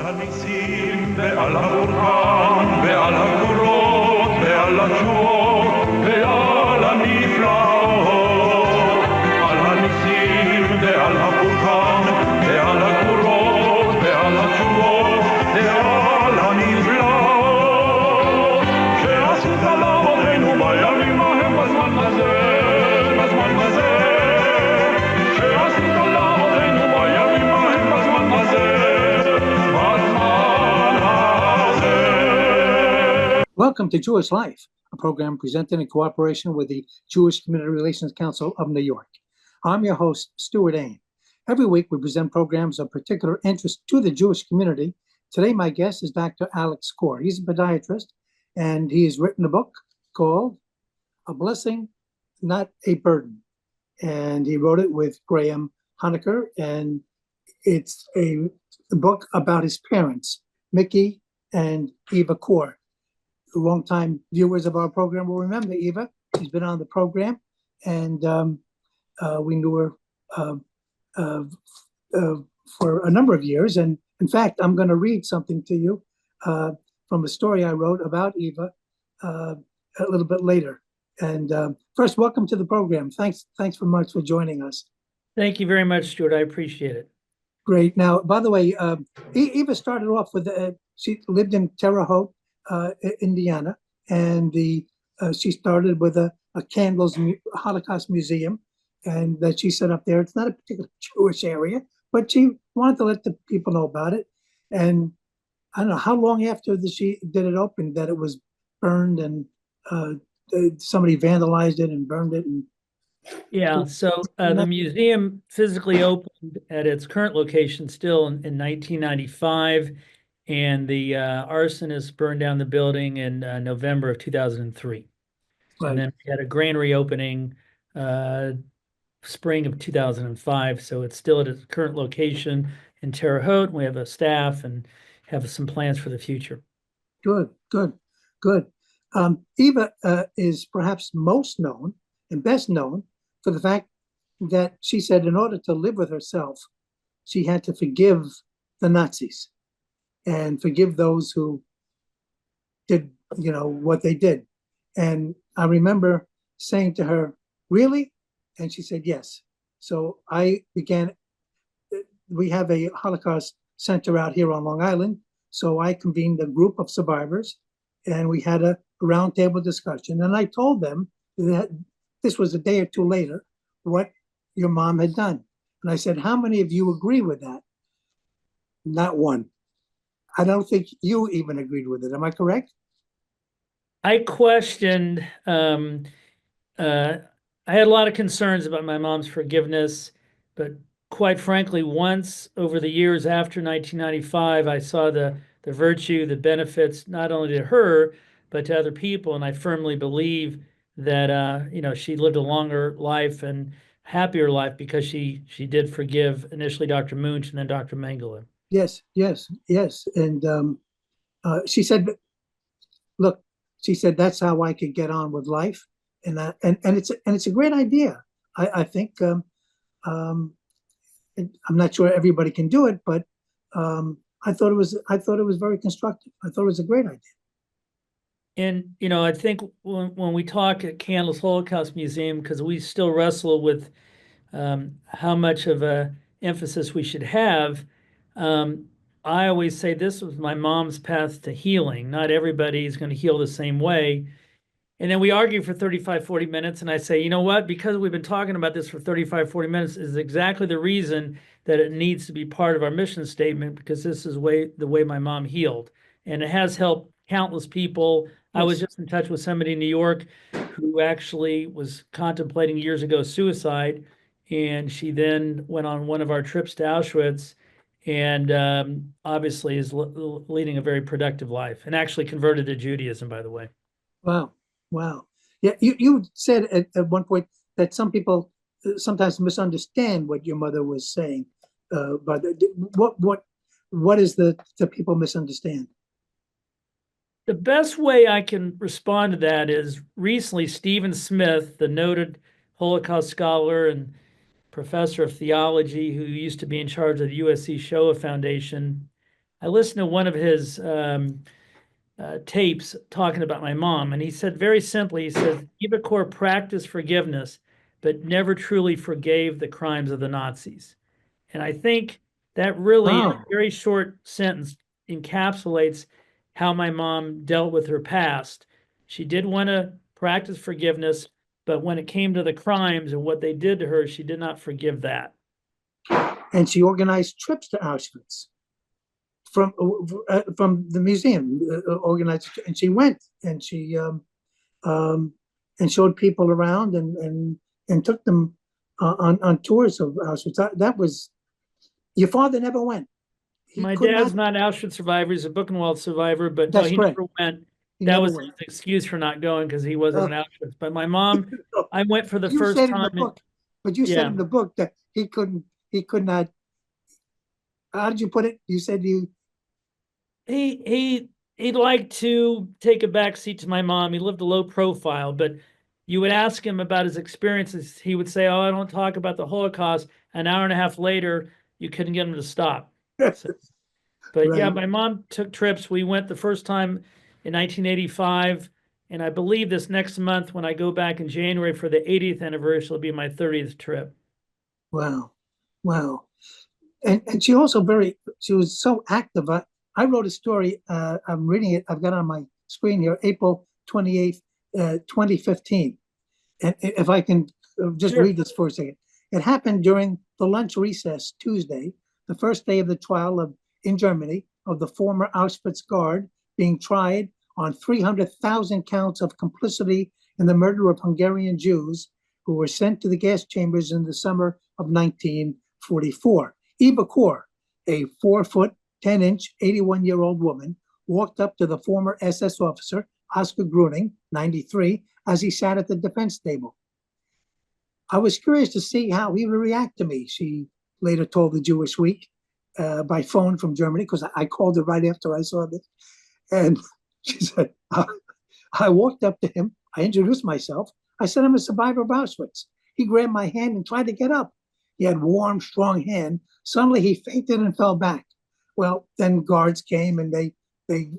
הניסים ועל המורכב ועל הגבורות ועל התשועות ועל הנפלאות, על הניסים ועל המורכב ועל הגבורות ועל התשועות ועל הנפלאות שעשית לאבותינו בימים ההם בזמן הזה, בזמן הזה שעשית לאבותינו בימים ההם בזמן הזה. Welcome to Jewish Life, a program presented in cooperation with the Jewish Community Relations Council of New York. I'm your host, Stewart Ain. Every week we present programs of particular interest to the Jewish community. Today my guest is Dr. Alex Kor. He's a podiatrist, and he has written a book called A Blessing, Not a Burden. And he wrote it with Graham Honaker, and it's a book about his parents, Mickie and Eva Kor. Longtime viewers of our program will remember Eva. She's been on the program, and we knew her for a number of years. And in fact, I'm going to read something to you from a story I wrote about Eva a little bit later. And first, welcome to the program. Thanks very much for joining us. Thank you very much, Stuart. I appreciate it. Great. Now, by the way, Eva started off with she lived in Terre Haute, Indiana, and she started with a candles Holocaust museum, and that she set up there. It's not a particular Jewish area, but she wanted to let the people know about it. And I don't know how long after she did it open that it was burned, and somebody vandalized it and burned it. And yeah, so the museum physically opened at its current location still in 1995. And the arsonists burned down the building in November of 2003. Right. And then we had a grand reopening spring of 2005. So it's still at its current location in Terre Haute. We have a staff and have some plans for the future. Good. Eva is perhaps most known and best known for the fact that she said in order to live with herself, she had to forgive the Nazis and forgive those who did, what they did. And I remember saying to her, really? And she said, yes. So we have a Holocaust center out here on Long Island. So I convened a group of survivors, and we had a roundtable discussion. And I told them that this was a day or two later, what your mom had done. And I said, how many of you agree with that? Not one. I don't think you even agreed with it. Am I correct? I questioned, I had a lot of concerns about my mom's forgiveness, but quite frankly, once over the years after 1995, I saw the virtue, the benefits, not only to her, but to other people. And I firmly believe that, she lived a longer life and happier life because she did forgive initially Dr. Munch and then Dr. Mengele. Yes. And she said, look, that's how I could get on with life. And it's a great idea. I think, I'm not sure everybody can do it, but I thought it was very constructive. I thought it was a great idea. And, I think when we talk at Candles Holocaust Museum, because we still wrestle with how much of a emphasis we should have, I always say this was my mom's path to healing. Not everybody is going to heal the same way. And then we argue for 35, 40 minutes. And I say, you know what? Because we've been talking about this for 35, 40 minutes is exactly the reason that it needs to be part of our mission statement, because this is the way my mom healed. And it has helped countless people. Yes. I was just in touch with somebody in New York who actually was contemplating years ago suicide. And she then went on one of our trips to Auschwitz, and obviously is leading a very productive life, and actually converted to Judaism, by the way. Wow. Yeah, you said at one point that some people sometimes misunderstand what your mother was saying. But what is the people misunderstand? The best way I can respond to that is recently Stephen Smith, the noted Holocaust scholar and professor of theology who used to be in charge of the USC Shoah Foundation, I listened to one of his tapes talking about my mom, and he said very simply, he says, Eva Kor practiced forgiveness, but never truly forgave the crimes of the Nazis. And I think that really, in a Wow. very short sentence, encapsulates how my mom dealt with her past. She did want to practice forgiveness, but when it came to the crimes and what they did to her, she did not forgive that. And she organized trips to Auschwitz from the museum, organized, and she went and she and showed people around and took them on tours of Auschwitz. That was your father never went. He My could dad's not. not an Auschwitz survivor, he's a Buchenwald survivor, but no, That's he correct. never went. He That never was his went. excuse for not going because he wasn't in Auschwitz. But my mom, I went for the You first said in the time. book, but you said Yeah, in the book that he couldn't. He could not. How did you put it? You said you. he'd like to take a back seat to my mom. He lived a low profile, but you would ask him about his experiences. He would say, "Oh, I don't talk about the Holocaust." An hour and a half later, you couldn't get him to stop. So, but yeah, Right. my mom took trips. We went the first time in 1985, and I believe this next month when I go back in January for the 80th anniversary will be my 30th trip. Wow. Wow. And she also she was so active. I wrote a story. I'm reading it. I've got it on my screen here, April 28th, 2015. And if I can just Sure. read this for a second. It happened during the lunch recess Tuesday, the first day of the trial in Germany of the former Auschwitz guard being tried on 300,000 counts of complicity in the murder of Hungarian Jews who were sent to the gas chambers in the summer of 1944. Eva Kor, a 4 foot 10 inch, 81-year-old woman, walked up to the former SS officer, Oscar Gruning, 93, as he sat at the defense table. I was curious to see how he would react to me, she later told the Jewish Week by phone from Germany, because I called her right after I saw this. And she said, I walked up to him. I introduced myself. I said, I'm a survivor of Auschwitz. He grabbed my hand and tried to get up. He had warm, strong hand. Suddenly he fainted and fell back. Well, then guards came and they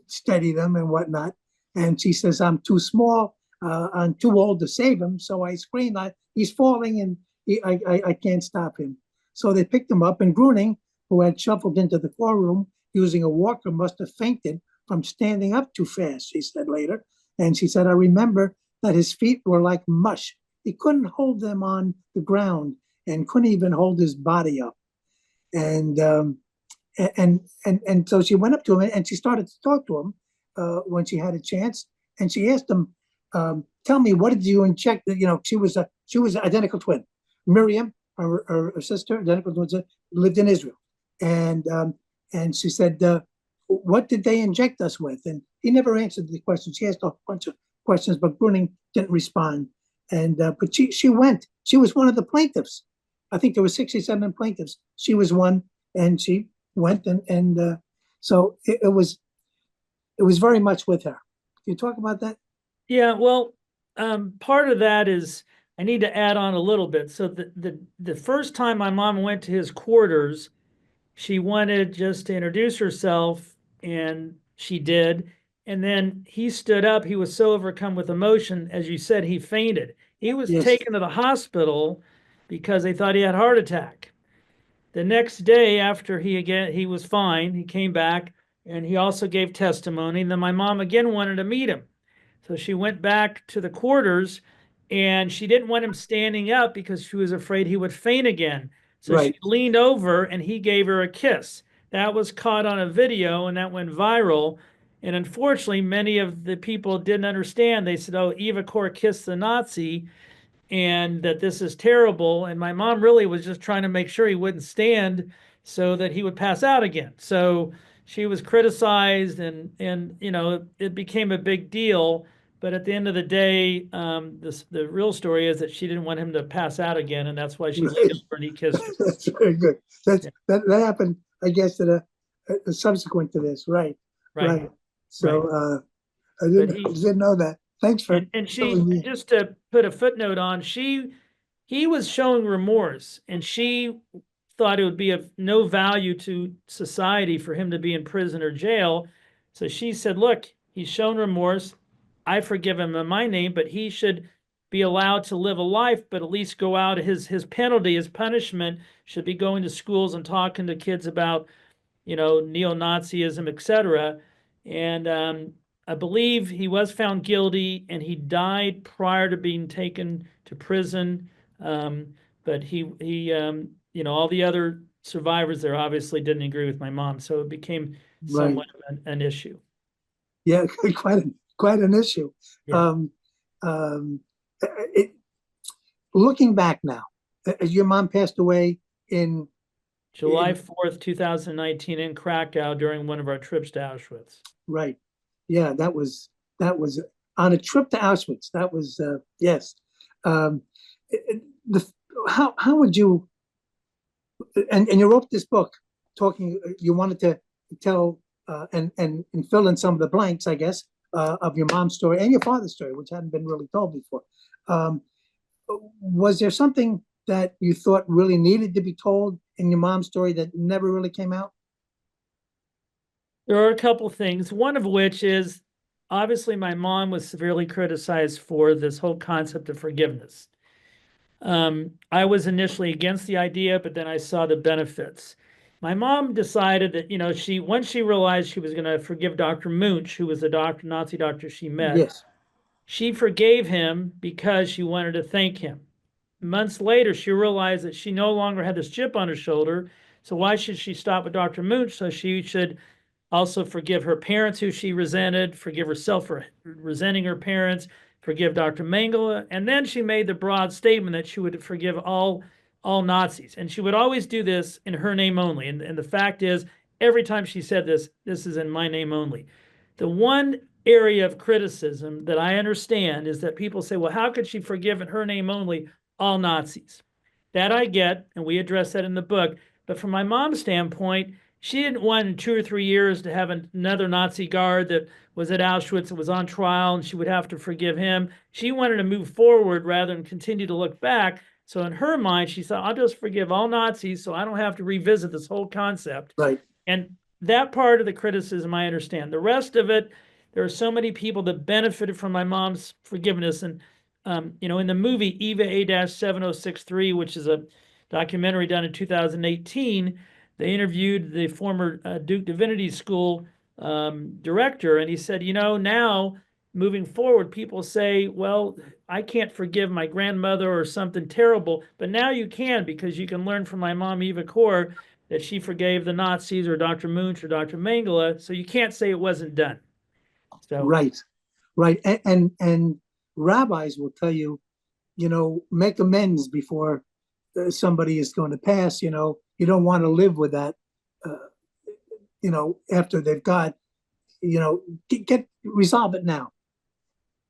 steadied him and whatnot. And she says, I'm too small. I'm too old to save him. So I screamed, he's falling and I can't stop him. So they picked him up, and Gruning, who had shuffled into the courtroom using a walker, must have fainted from standing up too fast, she said later. And she said, I remember that his feet were like mush. He couldn't hold them on the ground and couldn't even hold his body up. And so she went up to him and she started to talk to him when she had a chance. And she asked him, tell me, what did you inject? You know, she was an identical twin. Miriam, her sister, identical twins, lived in Israel. And she said, what did they inject us with? And he never answered the question. She asked a bunch of questions, but Gruning didn't respond. And but she went. She was one of the plaintiffs. I think there were 67 plaintiffs. She was one, and she went, and so it was very much with her. Can you talk about that? Yeah, well, part of that is I need to add on a little bit. So the first time my mom went to his quarters, she wanted just to introduce herself, and she did. And then he stood up. He was so overcome with emotion, as you said, he fainted. He was Yes. taken to the hospital because they thought he had a heart attack. The next day, after he was fine, he came back and he also gave testimony. And then my mom again wanted to meet him. So she went back to the quarters, and she didn't want him standing up because she was afraid he would faint again. So Right. she leaned over and he gave her a kiss. That was caught on a video and that went viral. And unfortunately, many of the people didn't understand. They said, oh, Eva Kor kissed the Nazi and that this is terrible. And my mom really was just trying to make sure he wouldn't stand so that he would pass out again. So she was criticized, and you know, it became a big deal. But at the end of the day, the real story is that she didn't want him to pass out again, and that's why she leaned Right. over and he kissed her. That's very good. That's Yeah. that happened, I guess, at a subsequent to this. Right. Right. So Right. I didn't know that. Thanks for And she, telling me. just to put a footnote on, he was showing remorse, and she thought it would be of no value to society for him to be in prison or jail. So she said, look, he's shown remorse. I forgive him in my name, but he should be allowed to live a life, but at least go out. His penalty, his punishment should be going to schools and talking to kids about, neo-Nazism, etc. And I believe he was found guilty, and he died prior to being taken to prison. But he all the other survivors there obviously didn't agree with my mom, so it became somewhat an issue. Yeah, quite an issue. Yeah. Looking back now, your mom passed away in July 4th, 2019 in Krakow during one of our trips to Auschwitz. Right. Yeah, that was on a trip to Auschwitz. That was yes. How would you and you wrote this book talking, you wanted to tell and fill in some of the blanks, I guess, of your mom's story and your father's story, which hadn't been really told before. Was there something that you thought really needed to be told in your mom's story that never really came out? There are a couple things, one of which is obviously my mom was severely criticized for this whole concept of forgiveness. I was initially against the idea, but then I saw the benefits. My mom decided that, once she realized she was going to forgive Dr. Munch, who was the Nazi doctor she met, yes, she forgave him because she wanted to thank him. Months later, she realized that she no longer had this chip on her shoulder. So why should she stop with Dr. Munch? So she should also forgive her parents who she resented, forgive herself for resenting her parents, forgive Dr. Mengele. And then she made the broad statement that she would forgive all Nazis. And she would always do this in her name only. And the fact is, every time she said this is in my name only. The one area of criticism that I understand is that people say, well, how could she forgive in her name only all Nazis? That I get, and we address that in the book. But from my mom's standpoint, she didn't want in 2 or 3 years to have another Nazi guard that was at Auschwitz that was on trial and she would have to forgive him. She wanted to move forward rather than continue to look back. So in her mind, she thought, I'll just forgive all Nazis so I don't have to revisit this whole concept. right. And that part of the criticism I understand. The rest of it, there are so many people that benefited from my mom's forgiveness. And, in the movie Eva A-7063, which is a documentary done in 2018, they interviewed the former Duke Divinity School director, and he said, now moving forward, people say, well, I can't forgive my grandmother or something terrible, but now you can, because you can learn from my mom, Eva Kor, that she forgave the Nazis or Dr. Munch or Dr. Mengele, so you can't say it wasn't done. So right. And rabbis will tell you, make amends before somebody is going to pass. You don't want to live with that. After they've got, get resolve it now.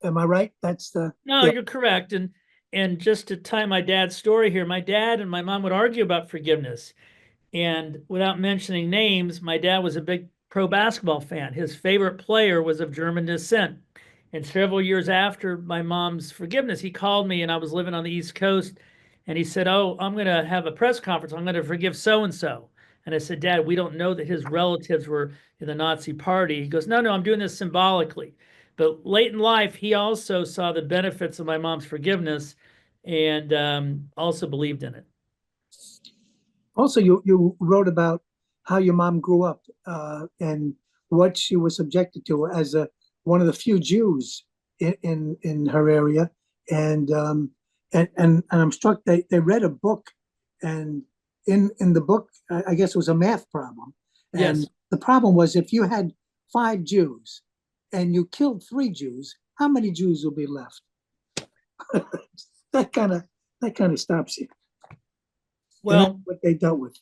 Am I right? That's the no, you're correct. And just to tie my dad's story here, my dad and my mom would argue about forgiveness. And without mentioning names, my dad was a big pro basketball fan. His favorite player was of German descent. And several years after my mom's forgiveness, he called me, and I was living on the East Coast. And he said, oh, I'm going to have a press conference. I'm going to forgive so-and-so. And I said, Dad, we don't know that his relatives were in the Nazi party. He goes, no, I'm doing this symbolically. But late in life, he also saw the benefits of my mom's forgiveness and also believed in it. Also, you wrote about how your mom grew up and what she was subjected to as one of the few Jews in her area, and I'm struck they read a book, and in the book, I guess it was a math problem, and Yes. the problem was if you had 5 Jews and you killed 3 Jews, how many Jews will be left? that kind of stops you. Well, what they dealt with.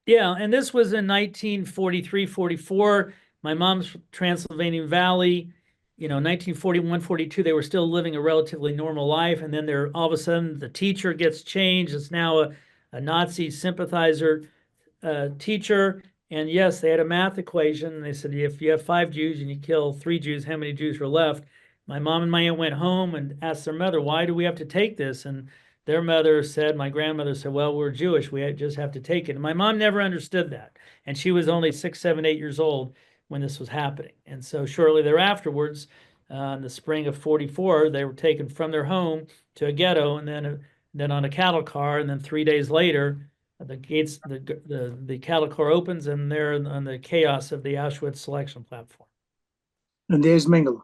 Yeah, and this was in 1943, 44. My mom's Transylvanian Valley, 1941, 42, they were still living a relatively normal life. And then all of a sudden, the teacher gets changed. It's now a Nazi sympathizer teacher. And yes, they had a math equation. And they said, if you have 5 Jews and you kill 3 Jews, how many Jews are left? My mom and my aunt went home and asked their mother, why do we have to take this? And their mother said, my grandmother said, well, we're Jewish. We just have to take it. And my mom never understood that. And she was only 6, 7, 8 years old when this was happening. And so shortly thereafterwards, in the spring of 44, they were taken from their home to a ghetto and then on a cattle car. And then 3 days later, the gates, the cattle car opens and they're on the chaos of the Auschwitz selection platform. And there's Mengele.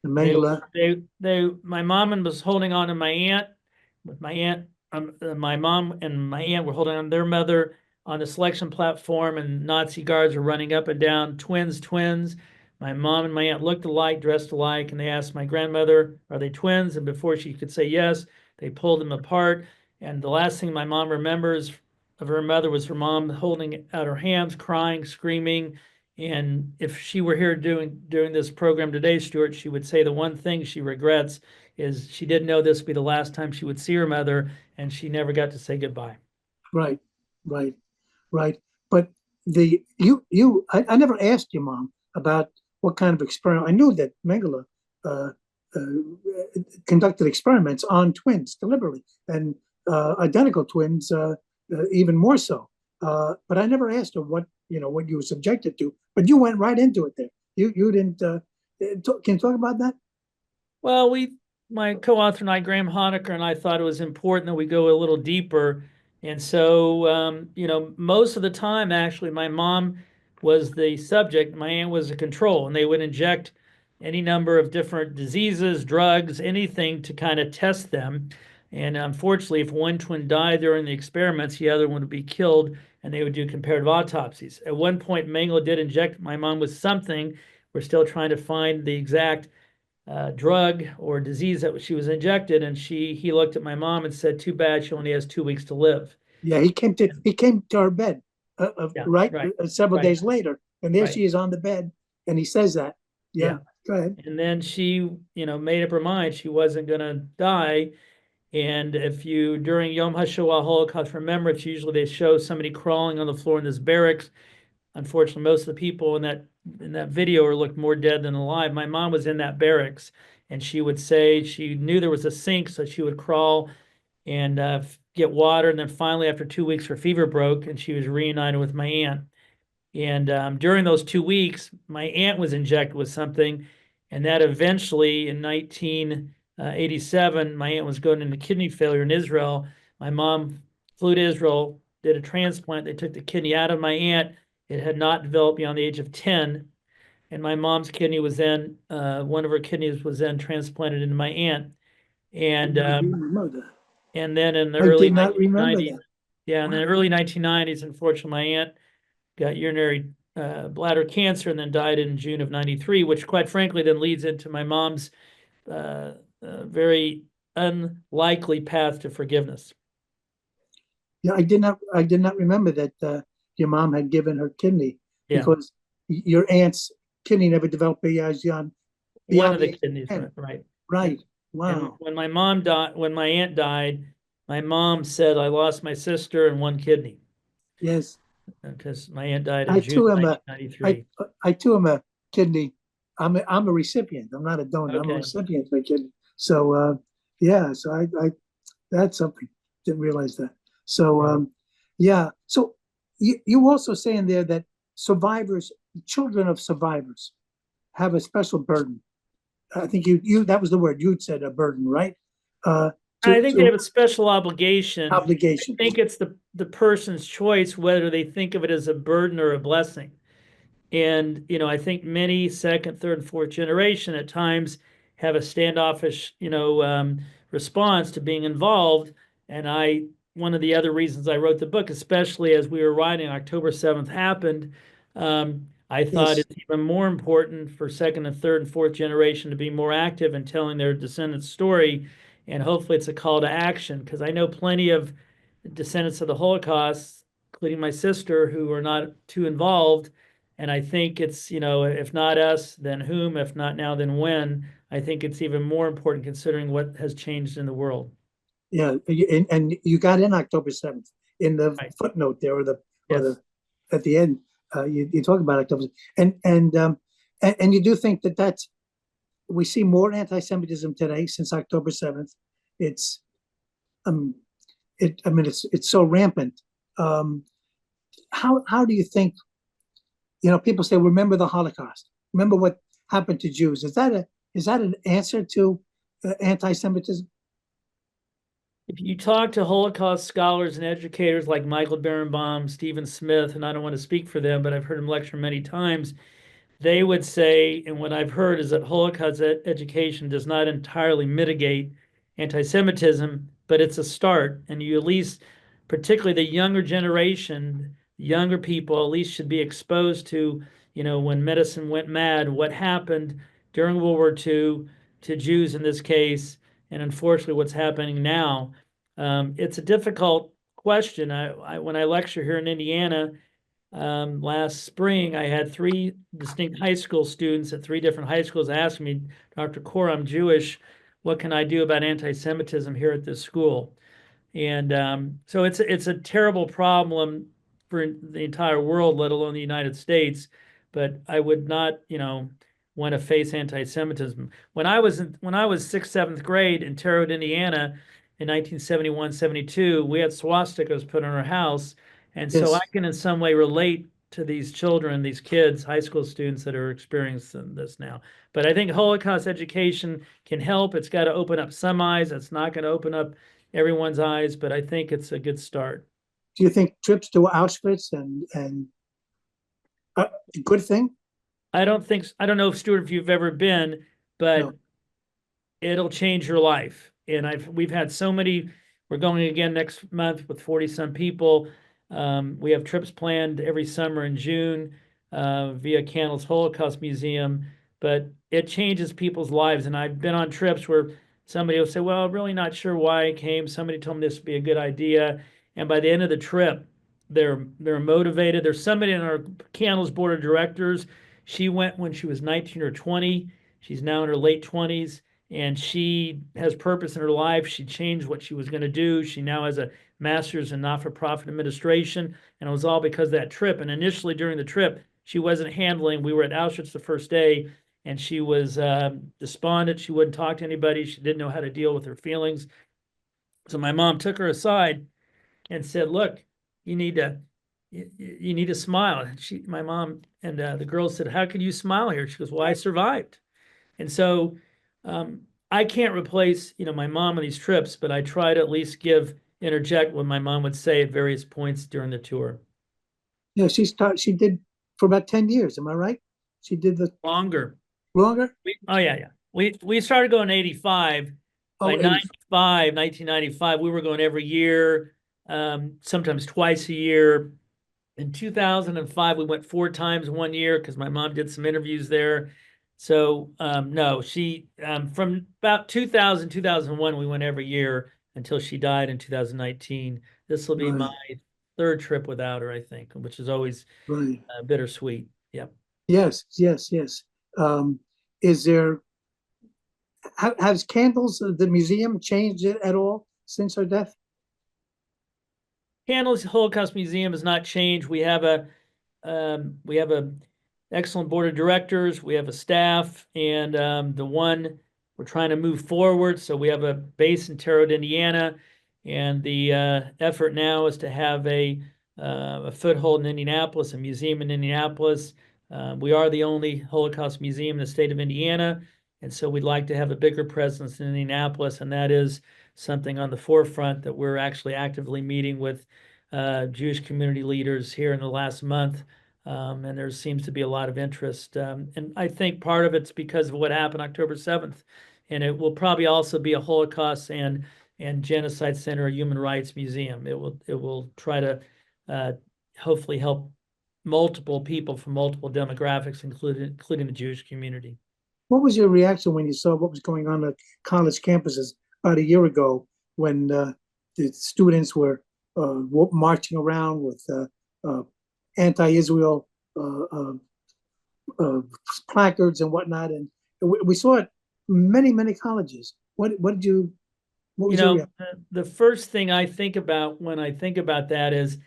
The Mengele. My mom was holding on to my aunt. With my aunt, my mom and my aunt were holding on to their mother on the selection platform, and Nazi guards were running up and down, twins. My mom and my aunt looked alike, dressed alike, and they asked my grandmother, are they twins? And before she could say yes, they pulled them apart. And the last thing my mom remembers of her mother was her mom holding out her hands, crying, screaming. And if she were here doing this program today, Stewart, she would say the one thing she regrets is she didn't know this would be the last time she would see her mother, and she never got to say goodbye. Right. But I never asked your mom about what kind of experiment. I knew that Mengele conducted experiments on twins deliberately, and identical twins even more so. But I never asked her what you were subjected to. But you went right into it there. You didn't. Can you talk about that? Well, my co-author and I, Graham Honaker, and I thought it was important that we go a little deeper. And so, most of the time, actually, my mom was the subject. My aunt was a control, and they would inject any number of different diseases, drugs, anything to kind of test them. And unfortunately, if one twin died during the experiments, the other one would be killed, and they would do comparative autopsies. At one point, Mengele did inject my mom with something. We're still trying to find the exact drug or disease that she was injected, and he looked at my mom and said, too bad, she only has 2 weeks to live. Yeah, he came to our bed several days later, and there she is on the bed, and he says that. Yeah. Go ahead. And then she made up her mind she wasn't going to die. And if you, during Yom HaShoah Holocaust Remembrance, usually they show somebody crawling on the floor in this barracks. Unfortunately, most of the people in that video looked more dead than alive. My mom was in that barracks, and she would say she knew there was a sink, so she would crawl and get water. And then finally, after 2 weeks, her fever broke, and she was reunited with my aunt. And during those 2 weeks, my aunt was injected with something, and that eventually, in 1987, my aunt was going into kidney failure in Israel. My mom flew to Israel, did a transplant. They took the kidney out of my aunt. It had not developed beyond the age of 10. And my mom's kidney was then, one of her kidneys was then transplanted into my aunt. And and then in the early 1990s, in the early 1990s, unfortunately, my aunt got urinary bladder cancer and then died in June of 93, which quite frankly then leads into my mom's very unlikely path to forgiveness. Yeah, I did not remember that your mom had given her kidney because your aunt's kidney never developed beyond one of the kidneys, right? Right. Wow. And when my aunt died, my mom said I lost my sister and one kidney. Yes. Because my aunt died in June 1993. I too am a kidney. I'm a recipient. I'm not a donor. Okay. I'm a recipient of a kidney. So so I that's something. Didn't realize that. So So you also say in there that survivors, children of survivors, have a special burden. I think you that was the word you'd said, a burden, right? I think they have a special obligation. I think it's the person's choice whether they think of it as a burden or a blessing. And I think many second, third, and fourth generation at times have a standoffish response to being involved. And one of the other reasons I wrote the book, especially as we were writing, October 7th happened, I thought it's even more important for second and third and fourth generation to be more active in telling their descendants' story. And hopefully it's a call to action, because I know plenty of descendants of the Holocaust, including my sister, who are not too involved. And I think it's, if not us, then whom? If not now, then when? I think it's even more important considering what has changed in the world. Yeah, and you got in October 7th in the footnote there, or at the end. You talk about October, and you do think that we see more anti-Semitism today since October 7th. It's um, it's so rampant. Um, how do you think, people say, remember the Holocaust, remember what happened to Jews. Is that an answer to anti-Semitism? If you talk to Holocaust scholars and educators like Michael Berenbaum, Stephen Smith, and I don't want to speak for them, but I've heard him lecture many times, they would say, and what I've heard is that Holocaust education does not entirely mitigate anti-Semitism, but it's a start. And you at least, particularly the younger generation, younger people at least should be exposed to, when medicine went mad, what happened during World War II to Jews in this case, and unfortunately what's happening now. It's a difficult question. When I lecture here in Indiana, last spring, I had three distinct high school students at three different high schools asking me, Dr. Kor, I'm Jewish. What can I do about anti-Semitism here at this school? And so it's a terrible problem for the entire world, let alone the United States. But I would not, want to face anti-Semitism. When I was sixth, seventh grade in Terre Haute, Indiana, in 1971, 72, we had swastikas put on our house, and so I Yes. can in some way relate to these children, these kids, high school students that are experiencing this now. But I think Holocaust education can help. It's got to open up some eyes. It's not going to open up everyone's eyes, but I think it's a good start. Do you think trips to Auschwitz and a good thing? I don't know if Stewart, if you've ever been, but No. it'll change your life. And we've had so many, we're going again next month with 40 some people. We have trips planned every summer in June via Candles Holocaust Museum, but it changes people's lives. And I've been on trips where somebody will say, well, I'm really not sure why I came. Somebody told me this would be a good idea. And by the end of the trip, they're motivated. There's somebody in our Candles board of directors. She went when she was 19 or 20. She's now in her late 20s, and she has purpose in her life. She changed what she was going to do. She now has a master's in not-for-profit administration, and it was all because of that trip. And initially during the trip, she wasn't handling. We were at Auschwitz the first day, and she was despondent. She wouldn't talk to anybody. She didn't know how to deal with her feelings. So my mom took her aside and said, "Look, you need to you need to smile." And my mom and the girls said, "How can you smile here?" She goes, "Well, I survived." And so I can't replace, my mom on these trips, but I try to at least interject what my mom would say at various points during the tour. Yeah, she did for about 10 years. Am I right? She did the Longer. longer? Oh, yeah. We started going in 85. By 1995, we were going every year, sometimes twice a year. In 2005, we went 4 times one year because my mom did some interviews there. So no, she from about 2000, 2001, we went every year until she died in 2019. This will be Right, my third trip without her, I think, which is always right. bittersweet. Yep. Yes, yes, yes. Is there has Candles, the museum, changed it at all since her death? Candles Holocaust Museum has not changed. We have a excellent board of directors. We have a staff, and we're trying to move forward. So we have a base in Terre Haute, Indiana, and the effort now is to have a foothold in Indianapolis, a museum in Indianapolis. We are the only Holocaust museum in the state of Indiana, and so we'd like to have a bigger presence in Indianapolis, and that is something on the forefront that we're actually actively meeting with Jewish community leaders here in the last month. And there seems to be a lot of interest. And I think part of it's because of what happened October 7th. And it will probably also be a Holocaust and Genocide Center, a human rights museum. It will try to hopefully help multiple people from multiple demographics, including the Jewish community. What was your reaction when you saw what was going on at college campuses about a year ago when the students were marching around with anti-Israel placards and whatnot, and we saw it many colleges. What was your reaction? The first thing I think about when I think about that is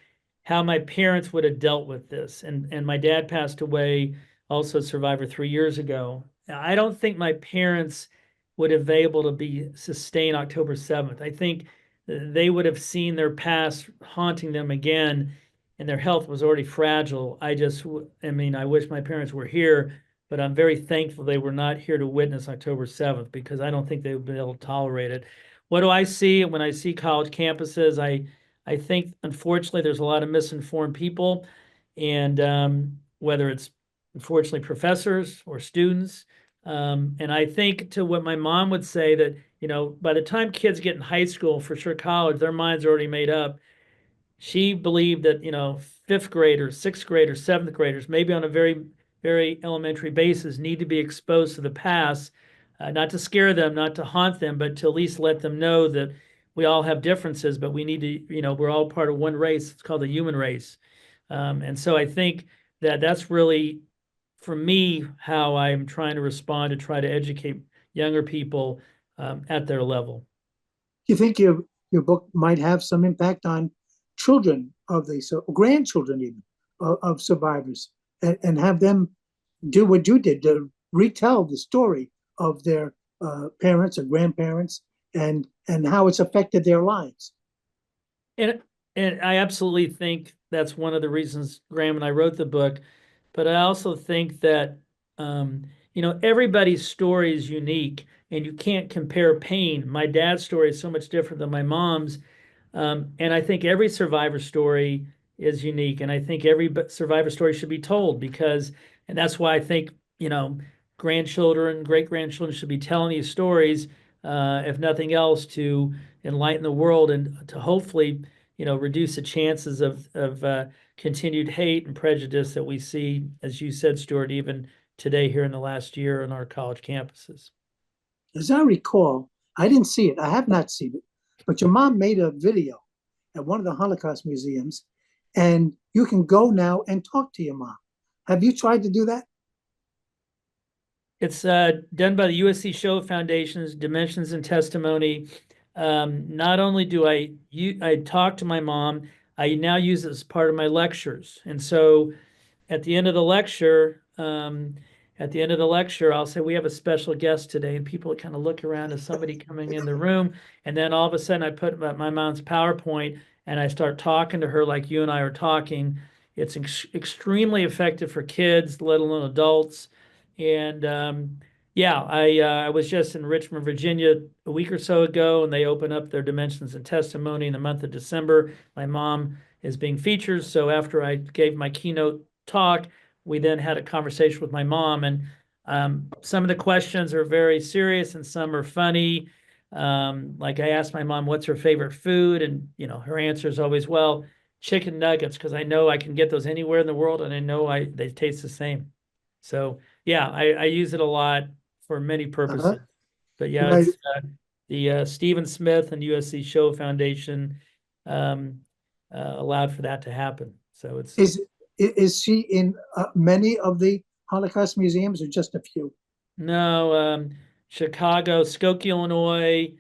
how my parents would have dealt with this. And my dad passed away, also a survivor, 3 years ago. I don't think my parents would have been able to sustain October 7th. I think they would have seen their past haunting them again, and their health was already fragile. I mean, I wish my parents were here, but I'm very thankful they were not here to witness October 7th, because I don't think they would be able to tolerate it. What do I see when I see college campuses? I think, unfortunately, there's a lot of misinformed people, and whether it's, unfortunately, professors or students. And I think, to what my mom would say, that, by the time kids get in high school, for sure college, their minds are already made up. She believed that, fifth graders, sixth graders, seventh graders, maybe on a very, very elementary basis, need to be exposed to the past, not to scare them, not to haunt them, but to at least let them know that we all have differences, but we need to, we're all part of one race. It's called the human race. And so I think that that's really, for me, how I'm trying to respond, to try to educate younger people at their level. Do you think your book might have some impact on children of the, so grandchildren even, of survivors, and have them do what you did, to retell the story of their parents or grandparents, and how it's affected their lives? And I absolutely think that's one of the reasons Graham and I wrote the book. But I also think that, everybody's story is unique, and you can't compare pain. My dad's story is so much different than my mom's. And I think every survivor story is unique. And I think every survivor story should be told, and that's why I think, grandchildren, great-grandchildren should be telling these stories, if nothing else, to enlighten the world, and to hopefully, reduce the chances of continued hate and prejudice that we see, as you said, Stewart, even today here in the last year on our college campuses. As I recall, I didn't see it. I have not seen it, but your mom made a video at one of the Holocaust museums, and you can go now and talk to your mom. Have you tried to do that? It's done by the USC Show Foundation's Dimensions and Testimony. Not only do I talk to my mom, I now use it as part of my lectures. And so at the end of the lecture, I'll say, we have a special guest today, and people kind of look around as somebody coming in the room. And then all of a sudden I put my mom's PowerPoint and I start talking to her like you and I are talking. It's extremely effective for kids, let alone adults. And I was just in Richmond, Virginia a week or so ago, and they opened up their Dimensions and Testimony in the month of December. My mom is being featured. So after I gave my keynote talk, we then had a conversation with my mom, and some of the questions are very serious and some are funny. Like, I asked my mom what's her favorite food, and her answer is always, well, chicken nuggets, because I know I can get those anywhere in the world, and I know they taste the same. So yeah, I use it a lot for many purposes. But yeah, Right. it's the Stephen Smith and USC Show Foundation allowed for that to happen. So it's Is she in many of the Holocaust museums, or just a few? no, Chicago, Skokie, Illinois,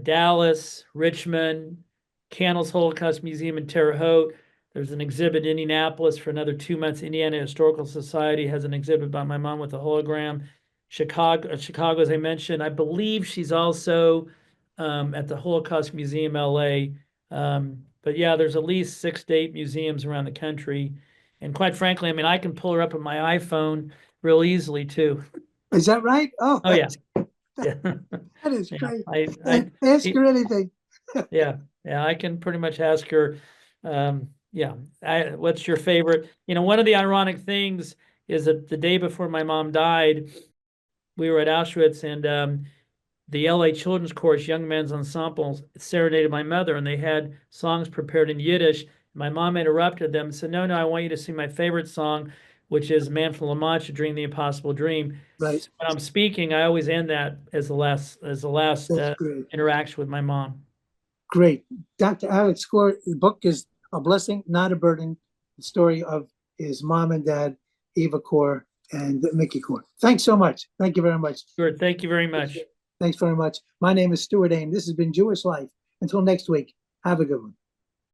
Dallas, Richmond, Candles Holocaust Museum in Terre Haute. There's an exhibit in Indianapolis for another 2 months. Indiana Historical Society has an exhibit by my mom with a hologram. Chicago, as I mentioned, I believe she's also at the Holocaust Museum, LA. But yeah, there's at least 6 to 8 museums around the country. And quite frankly, I mean, I can pull her up on my iPhone real easily too. Is that right? Oh yeah. Yeah. That is Yeah, great. Ask her anything. Yeah, I can pretty much ask her. What's your favorite? One of the ironic things is that the day before my mom died, we were at Auschwitz, and the LA Children's Chorus Young Men's Ensemble serenaded my mother, and they had songs prepared in Yiddish. My mom interrupted them and said, no, I want you to sing my favorite song, which is Man from La Mancha, Dream the Impossible Dream. Right. So when I'm speaking, I always end that as the last interaction with my mom. Great. Dr. Alex Kor, the book is A Blessing, Not a Burden, the story of his mom and dad, Eva Kor and Mickie Kor. Thanks so much. Thank you very much. Sure. Thank you very much. Thanks very much. My name is Stewart Ain. This has been Jewish Life. Until next week, have a good one.